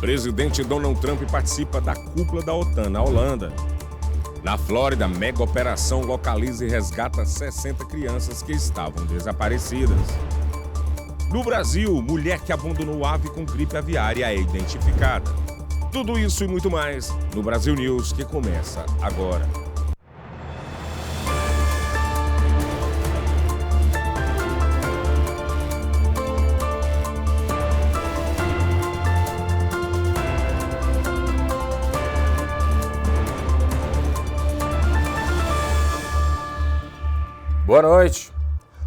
Presidente Donald Trump participa da cúpula da OTAN na Holanda. Na Flórida, mega operação localiza e resgata 60 crianças que estavam desaparecidas. No Brasil, mulher que abandonou ave com gripe aviária é identificada. Tudo isso e muito mais no Brasil News, que começa agora. Boa noite.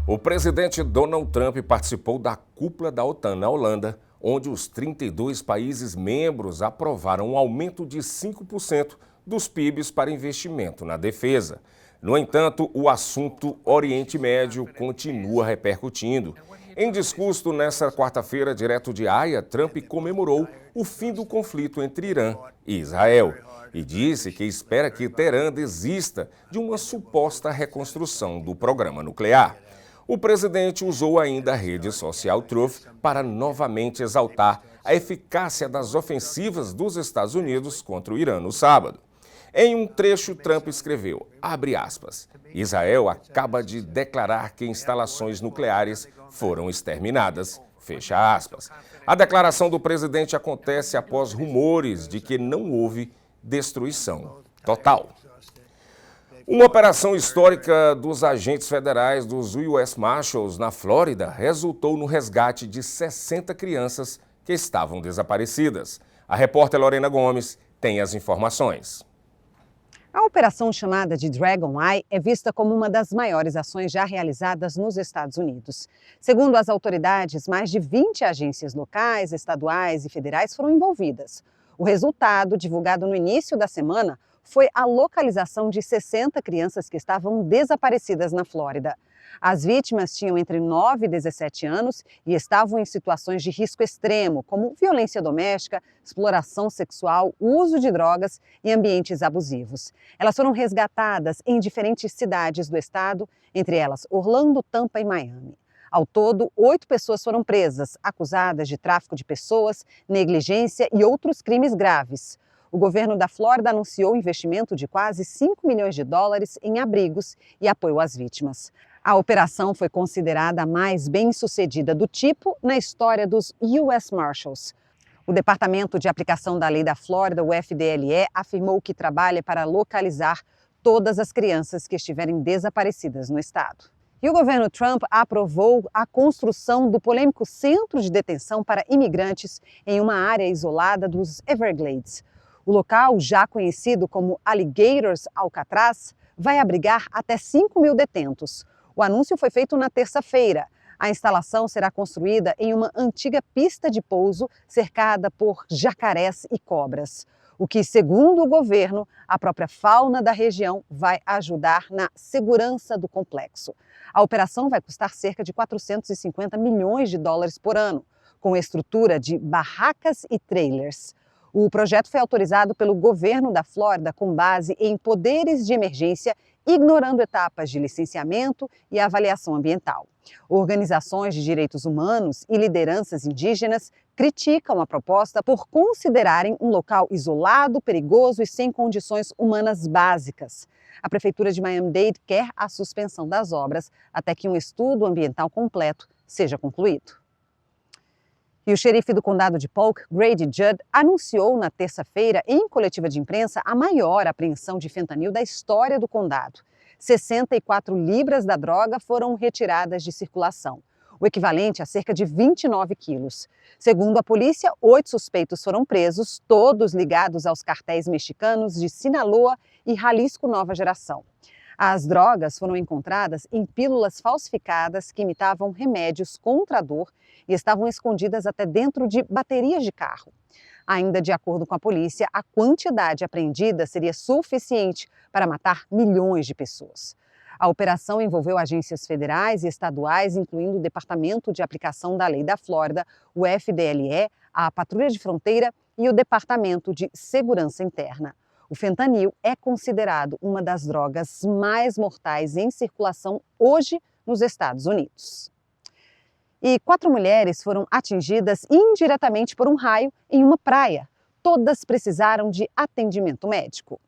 O presidente Donald Trump participou da cúpula da OTAN na Holanda, onde os 32 países membros aprovaram um aumento de 5% dos PIBs para investimento na defesa. No entanto, o assunto Oriente Médio continua repercutindo. Em discurso nesta quarta-feira, direto de Haia, Trump comemorou o fim do conflito entre Irã e Israel e disse que espera que Teherã desista de uma suposta reconstrução do programa nuclear. O presidente usou ainda a rede social Truth para novamente exaltar a eficácia das ofensivas dos Estados Unidos contra o Irã no sábado. Em um trecho, Trump escreveu, abre aspas, Israel acaba de declarar que instalações nucleares foram exterminadas, fecha aspas. A declaração do presidente acontece após rumores de que não houve destruição total. Uma operação histórica dos agentes federais dos US Marshals na Flórida resultou no resgate de 60 crianças que estavam desaparecidas. A repórter Lorena Gomes tem as informações. A operação chamada de Dragon Eye é vista como uma das maiores ações já realizadas nos Estados Unidos. Segundo as autoridades, mais de 20 agências locais, estaduais e federais foram envolvidas. O resultado, divulgado no início da semana, foi a localização de 60 crianças que estavam desaparecidas na Flórida. As vítimas tinham entre 9 e 17 anos e estavam em situações de risco extremo, como violência doméstica, exploração sexual, uso de drogas e ambientes abusivos. Elas foram resgatadas em diferentes cidades do estado, entre elas Orlando, Tampa e Miami. Ao todo, 8 pessoas foram presas, acusadas de tráfico de pessoas, negligência e outros crimes graves. O governo da Flórida anunciou investimento de quase 5 milhões de dólares em abrigos e apoio às vítimas. A operação foi considerada a mais bem-sucedida do tipo na história dos US Marshals. O Departamento de Aplicação da Lei da Flórida, o FDLE, afirmou que trabalha para localizar todas as crianças que estiverem desaparecidas no estado. E o governo Trump aprovou a construção do polêmico centro de detenção para imigrantes em uma área isolada dos Everglades. O local, já conhecido como Alligators Alcatraz, vai abrigar até 5 mil detentos. O anúncio foi feito na terça-feira. A instalação será construída em uma antiga pista de pouso cercada por jacarés e cobras. O que, segundo o governo, a própria fauna da região vai ajudar na segurança do complexo. A operação vai custar cerca de 450 milhões de dólares por ano, com estrutura de barracas e trailers. O projeto foi autorizado pelo governo da Flórida com base em poderes de emergência, ignorando etapas de licenciamento e avaliação ambiental. Organizações de direitos humanos e lideranças indígenas criticam a proposta por considerarem um local isolado, perigoso e sem condições humanas básicas. A Prefeitura de Miami-Dade quer a suspensão das obras até que um estudo ambiental completo seja concluído. E o xerife do condado de Polk, Grady Judd, anunciou na terça-feira, em coletiva de imprensa, a maior apreensão de fentanil da história do condado. 64 libras da droga foram retiradas de circulação, o equivalente a cerca de 29 quilos. Segundo a polícia, 8 suspeitos foram presos, todos ligados aos cartéis mexicanos de Sinaloa e Jalisco Nova Geração. As drogas foram encontradas em pílulas falsificadas que imitavam remédios contra a dor e estavam escondidas até dentro de baterias de carro. Ainda de acordo com a polícia, a quantidade apreendida seria suficiente para matar milhões de pessoas. A operação envolveu agências federais e estaduais, incluindo o Departamento de Aplicação da Lei da Flórida, o FDLE, a Patrulha de Fronteira e o Departamento de Segurança Interna. O fentanil é considerado uma das drogas mais mortais em circulação hoje nos Estados Unidos. E 4 mulheres foram atingidas indiretamente por um raio em uma praia. Todas precisaram de atendimento médico.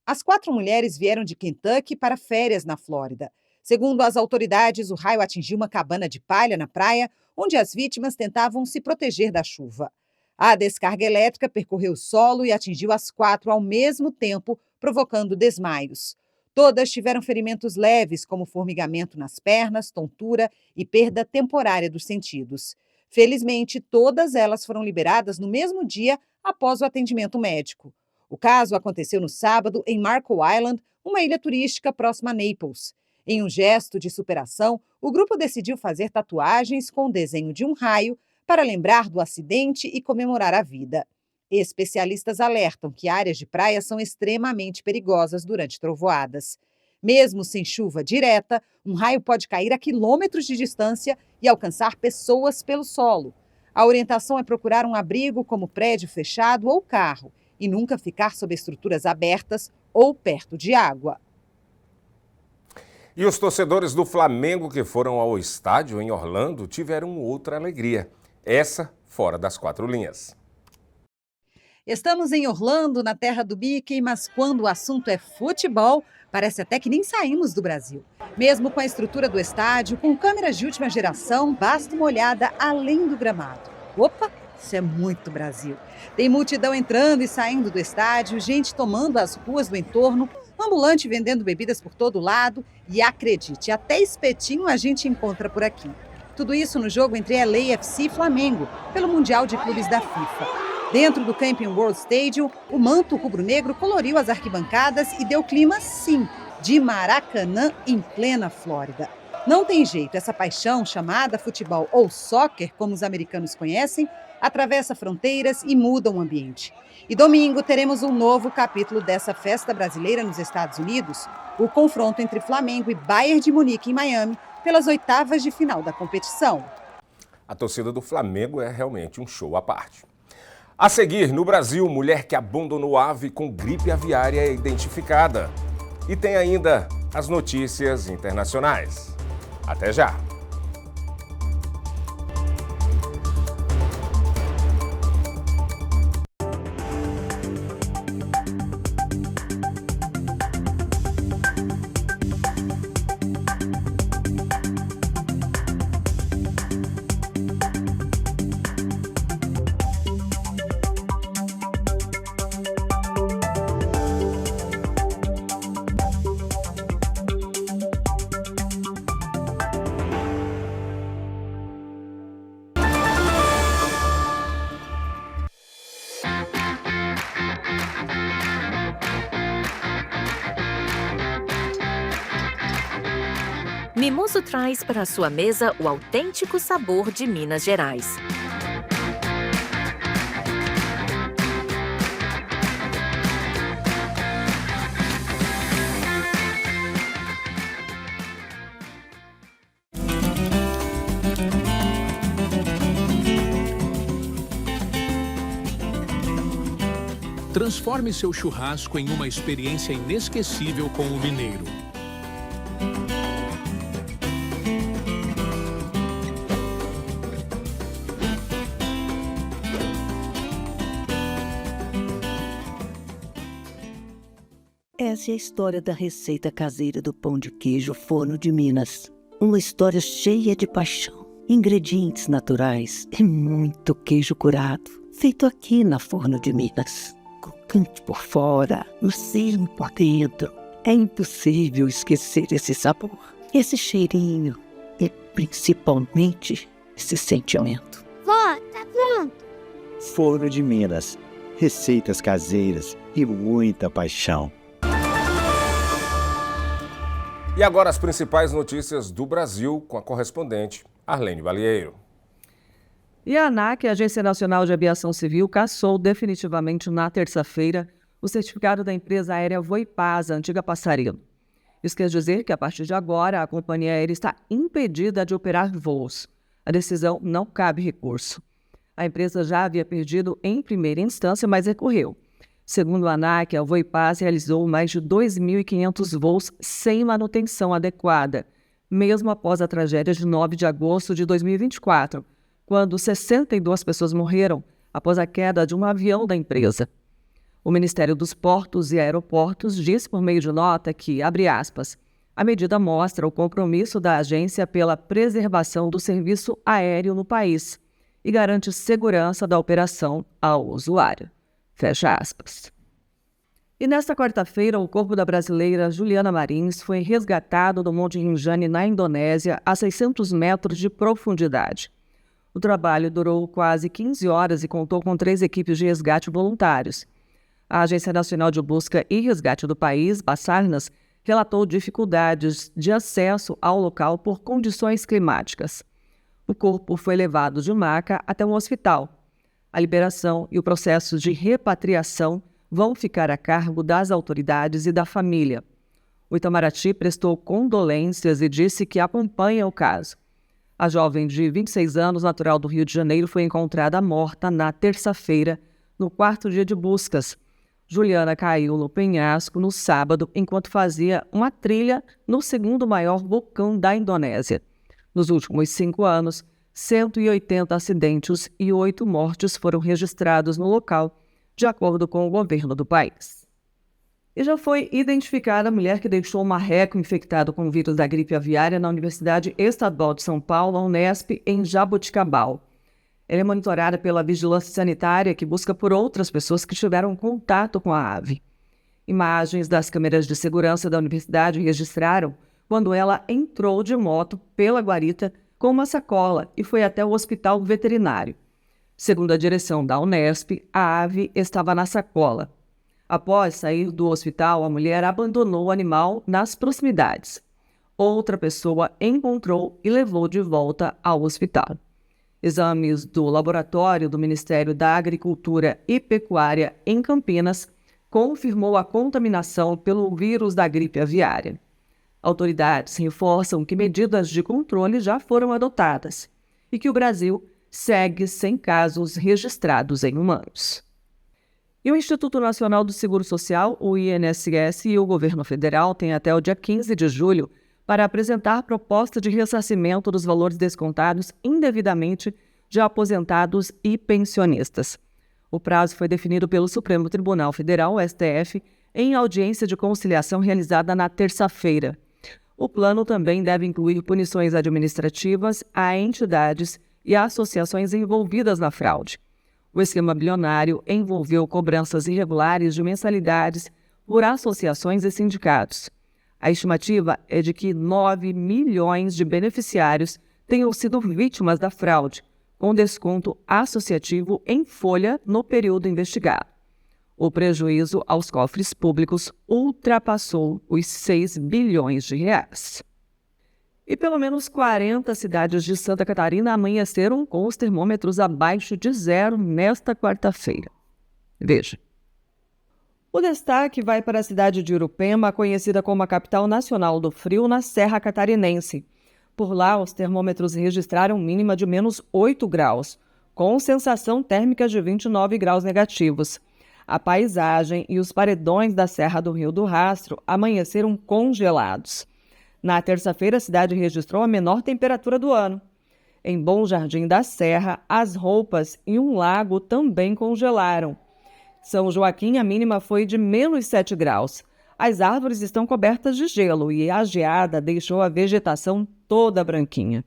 As 4 mulheres vieram de Kentucky para férias na Flórida. Segundo as autoridades, o raio atingiu uma cabana de palha na praia, onde as vítimas tentavam se proteger da chuva. A descarga elétrica percorreu o solo e atingiu as 4 ao mesmo tempo, provocando desmaios. Todas tiveram ferimentos leves, como formigamento nas pernas, tontura e perda temporária dos sentidos. Felizmente, todas elas foram liberadas no mesmo dia após o atendimento médico. O caso aconteceu no sábado em Marco Island, uma ilha turística próxima a Naples. Em um gesto de superação, o grupo decidiu fazer tatuagens com o desenho de um raio para lembrar do acidente e comemorar a vida. Especialistas alertam que áreas de praia são extremamente perigosas durante trovoadas. Mesmo sem chuva direta, um raio pode cair a quilômetros de distância e alcançar pessoas pelo solo. A orientação é procurar um abrigo como prédio fechado ou carro e nunca ficar sob estruturas abertas ou perto de água. E os torcedores do Flamengo que foram ao estádio em Orlando tiveram outra alegria. Essa fora das 4 linhas. Estamos em Orlando, na terra do Mickey, mas quando o assunto é futebol, parece até que nem saímos do Brasil. Mesmo com a estrutura do estádio, com câmeras de última geração, basta uma olhada além do gramado. Opa, isso é muito Brasil. Tem multidão entrando e saindo do estádio, gente tomando as ruas do entorno, ambulante vendendo bebidas por todo lado e, acredite, até espetinho a gente encontra por aqui. Tudo isso no jogo entre LAFC e Flamengo, pelo Mundial de Clubes da FIFA. Dentro do Camping World Stadium, o manto rubro-negro coloriu as arquibancadas e deu clima, sim, de Maracanã em plena Flórida. Não tem jeito, essa paixão chamada futebol ou soccer, como os americanos conhecem, atravessa fronteiras e muda o ambiente. E domingo teremos um novo capítulo dessa festa brasileira nos Estados Unidos, o confronto entre Flamengo e Bayern de Munique em Miami pelas 8ª de final da competição. A torcida do Flamengo é realmente um show à parte. A seguir, no Brasil, mulher que abandonou ave com gripe aviária é identificada. E tem ainda as notícias internacionais. Até já! Mimoso traz para a sua mesa o autêntico sabor de Minas Gerais. Transforme seu churrasco em uma experiência inesquecível com o mineiro. Essa é a história da receita caseira do pão de queijo Forno de Minas. Uma história cheia de paixão, ingredientes naturais e muito queijo curado, feito aqui na Forno de Minas. Crocante por fora, macio por dentro. É impossível esquecer esse sabor, esse cheirinho e principalmente esse sentimento. Vó, tá pronto. Forno de Minas, receitas caseiras e muita paixão. E agora as principais notícias do Brasil com a correspondente Arlene Balieiro. E a ANAC, a Agência Nacional de Aviação Civil, cassou definitivamente na terça-feira o certificado da empresa aérea Voipasa, antiga Passarelo. Isso quer dizer que, a partir de agora, a companhia aérea está impedida de operar voos. A decisão não cabe recurso. A empresa já havia perdido em primeira instância, mas recorreu. Segundo a ANAC, a Voipasa realizou mais de 2.500 voos sem manutenção adequada, mesmo após a tragédia de 9 de agosto de 2024, quando 62 pessoas morreram após a queda de um avião da empresa. O Ministério dos Portos e Aeroportos disse por meio de nota que, abre aspas, a medida mostra o compromisso da agência pela preservação do serviço aéreo no país e garante segurança da operação ao usuário. Fecha aspas. E nesta quarta-feira, o corpo da brasileira Juliana Marins foi resgatado do Monte Rinjani, na Indonésia, a 600 metros de profundidade. O trabalho durou quase 15 horas e contou com 3 equipes de resgate voluntários. A Agência Nacional de Busca e Resgate do país, Basarnas, relatou dificuldades de acesso ao local por condições climáticas. O corpo foi levado de maca até um hospital. A liberação e o processo de repatriação vão ficar a cargo das autoridades e da família. O Itamaraty prestou condolências e disse que acompanha o caso. A jovem de 26 anos, natural do Rio de Janeiro, foi encontrada morta na terça-feira, no 4º dia de buscas. Juliana caiu no penhasco no sábado, enquanto fazia uma trilha no 2º maior vulcão da Indonésia. Nos últimos 5 anos, 180 acidentes e 8 mortes foram registrados no local, de acordo com o governo do país. E já foi identificada a mulher que deixou um marreco infectado com o vírus da gripe aviária na Universidade Estadual de São Paulo, a Unesp, em Jaboticabal. Ela é monitorada pela vigilância sanitária, que busca por outras pessoas que tiveram contato com a ave. Imagens das câmeras de segurança da universidade registraram quando ela entrou de moto pela guarita com uma sacola e foi até o hospital veterinário. Segundo a direção da Unesp, a ave estava na sacola. Após sair do hospital, a mulher abandonou o animal nas proximidades. Outra pessoa encontrou e levou de volta ao hospital. Exames do laboratório do Ministério da Agricultura e Pecuária em Campinas confirmou a contaminação pelo vírus da gripe aviária. Autoridades reforçam que medidas de controle já foram adotadas e que o Brasil segue sem casos registrados em humanos. E o Instituto Nacional do Seguro Social, o INSS, e o governo federal têm até o dia 15 de julho para apresentar proposta de ressarcimento dos valores descontados indevidamente de aposentados e pensionistas. O prazo foi definido pelo Supremo Tribunal Federal, STF, em audiência de conciliação realizada na terça-feira. O plano também deve incluir punições administrativas a entidades e associações envolvidas na fraude. O esquema bilionário envolveu cobranças irregulares de mensalidades por associações e sindicatos. A estimativa é de que 9 milhões de beneficiários tenham sido vítimas da fraude, com desconto associativo em folha no período investigado. O prejuízo aos cofres públicos ultrapassou os 6 bilhões de reais. E pelo menos 40 cidades de Santa Catarina amanheceram com os termômetros abaixo de 0 nesta quarta-feira. Veja. O destaque vai para a cidade de Urupema, conhecida como a capital nacional do frio, na Serra Catarinense. Por lá, os termômetros registraram mínima de menos 8 graus, com sensação térmica de 29 graus negativos. A paisagem e os paredões da Serra do Rio do Rastro amanheceram congelados. Na terça-feira, a cidade registrou a menor temperatura do ano. Em Bom Jardim da Serra, as roupas e um lago também congelaram. São Joaquim, a mínima foi de menos 7 graus. As árvores estão cobertas de gelo e a geada deixou a vegetação toda branquinha.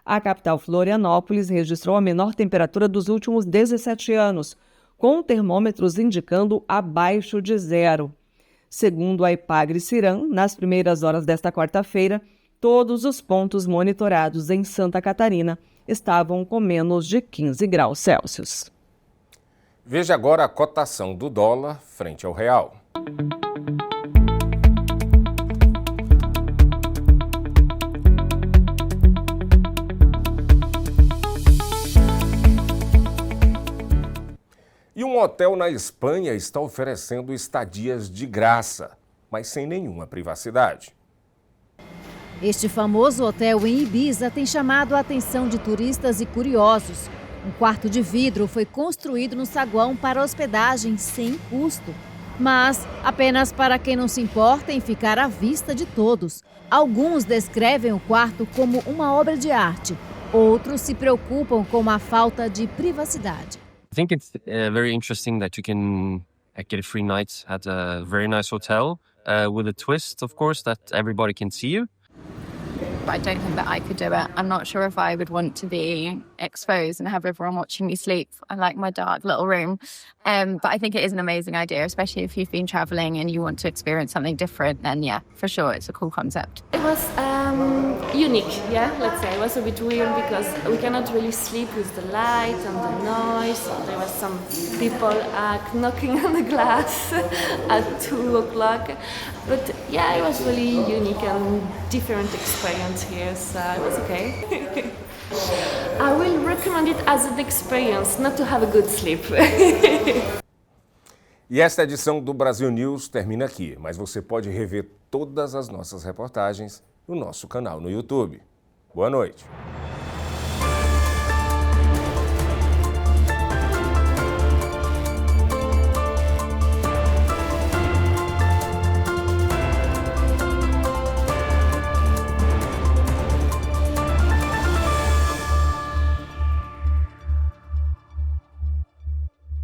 A capital Florianópolis registrou a menor temperatura dos últimos 17 anos, com termômetros indicando abaixo de 0. Segundo a Epagre-Ciram, nas primeiras horas desta quarta-feira, todos os pontos monitorados em Santa Catarina estavam com menos de 15 graus Celsius. Veja agora a cotação do dólar frente ao real. E um hotel na Espanha está oferecendo estadias de graça, mas sem nenhuma privacidade. Este famoso hotel em Ibiza tem chamado a atenção de turistas e curiosos. Um quarto de vidro foi construído no saguão para hospedagem sem custo. mas apenas para quem não se importa em ficar à vista de todos. Alguns descrevem o quarto como uma obra de arte, outros se preocupam com a falta de privacidade. I think it's very interesting that you can get a free night at a very nice hotel with a twist, of course, that everybody can see you. I don't think that I could do it. I'm not sure if I would want to be exposed and have everyone watching me sleep. I like my dark little room. But I think it is an amazing idea, especially if you've been traveling and you want to experience something different, then yeah, for sure, it's a cool concept. It was unique, yeah, let's say. It was a bit weird because we cannot really sleep with the light and the noise. There was some people knocking on the glass at 2 o'clock. But yeah, it was really unique and different experience here, so it was okay. I will recommend it as an experience, not to have a good sleep. E esta edição do Brasil News termina aqui, mas você pode rever todas as nossas reportagens no nosso canal no YouTube. Boa noite.